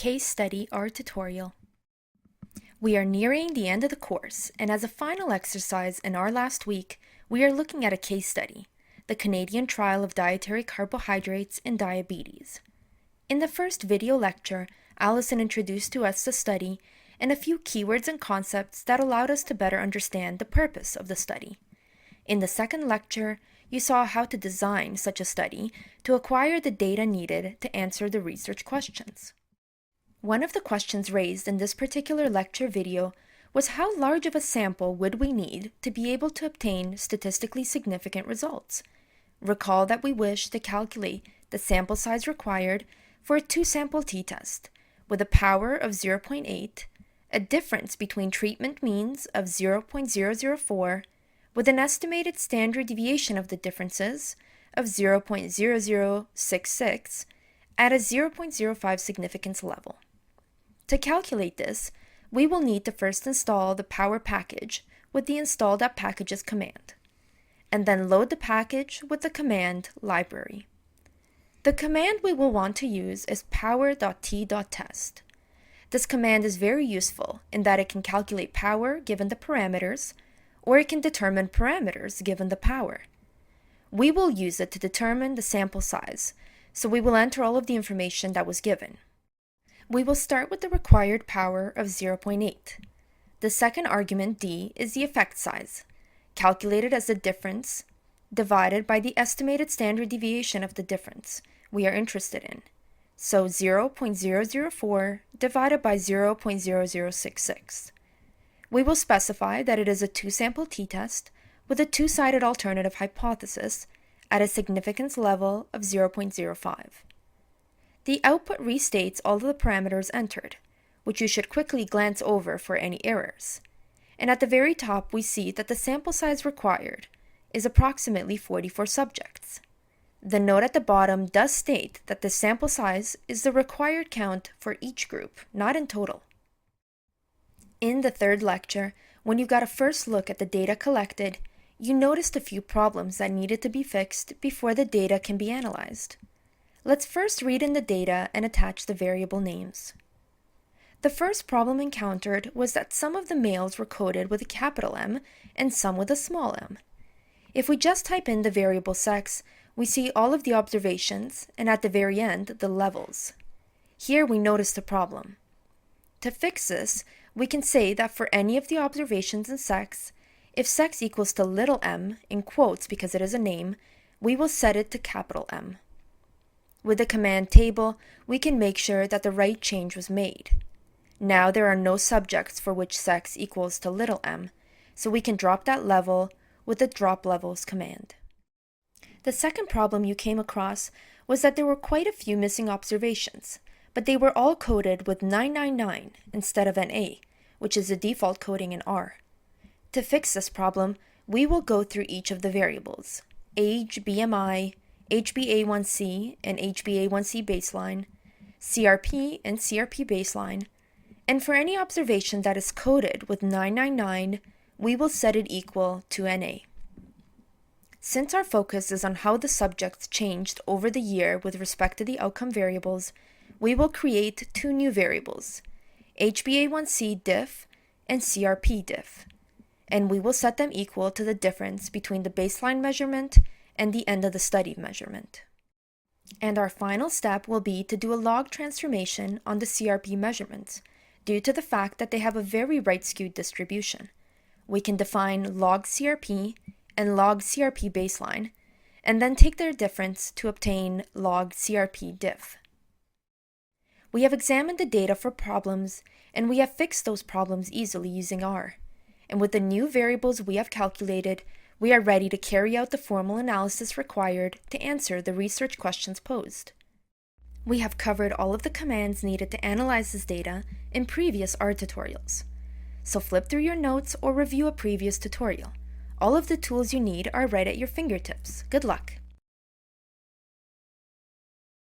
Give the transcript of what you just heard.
Case Study R tutorial. We are nearing the end of the course, and as a final exercise in our last week, we are looking at a case study, the Canadian Trial of Dietary Carbohydrates in Diabetes. In the first video lecture, Allison introduced to us the study and a few keywords and concepts that allowed us to better understand the purpose of the study. In the second lecture, you saw how to design such a study to acquire the data needed to answer the research questions. One of the questions raised in this particular lecture video was how large of a sample would we need to be able to obtain statistically significant results? Recall that we wish to calculate the sample size required for a two-sample t-test with a power of 0.8, a difference between treatment means of 0.004, with an estimated standard deviation of the differences of 0.0066 at a 0.05 significance level. To calculate this, we will need to first install the Power package with the install.packages command, and then load the package with the command library. The command we will want to use is power.t.test. This command is very useful in that it can calculate power given the parameters, or it can determine parameters given the power. We will use it to determine the sample size, so we will enter all of the information that was given. We will start with the required power of 0.8. The second argument, d, is the effect size, calculated as the difference divided by the estimated standard deviation of the difference we are interested in. So 0.004 divided by 0.0066. We will specify that it is a two-sample t-test with a two-sided alternative hypothesis at a significance level of 0.05. The output restates all of the parameters entered, which you should quickly glance over for any errors. And at the very top, we see that the sample size required is approximately 44 subjects. The note at the bottom does state that the sample size is the required count for each group, not in total. In the third lecture, when you got a first look at the data collected, you noticed a few problems that needed to be fixed before the data can be analyzed. Let's first read in the data and attach the variable names. The first problem encountered was that some of the males were coded with a capital M and some with a small m. If we just type in the variable sex, we see all of the observations and at the very end, the levels. Here we notice the problem. To fix this, we can say that for any of the observations in sex, if sex equals to little m, in quotes because it is a name, we will set it to capital M. With the command table, we can make sure that the right change was made. Now there are no subjects for which sex equals to little m, so we can drop that level with the drop levels command. The second problem you came across was that there were quite a few missing observations, but they were all coded with 999 instead of NA, which is the default coding in R. To fix this problem, we will go through each of the variables: age, BMI, HbA1c and HbA1c baseline, CRP and CRP baseline, and for any observation that is coded with 999, we will set it equal to NA. Since our focus is on how the subjects changed over the year with respect to the outcome variables, we will create two new variables, HbA1c diff and CRP diff, and we will set them equal to the difference between the baseline measurement and the end of the study measurement. And our final step will be to do a log transformation on the CRP measurements, due to the fact that they have a very right-skewed distribution. We can define log CRP and log CRP baseline, and then take their difference to obtain log CRP diff. We have examined the data for problems, and we have fixed those problems easily using R. And with the new variables we have calculated, we are ready to carry out the formal analysis required to answer the research questions posed. We have covered all of the commands needed to analyze this data in previous R tutorials. So flip through your notes or review a previous tutorial. All of the tools you need are right at your fingertips. Good luck!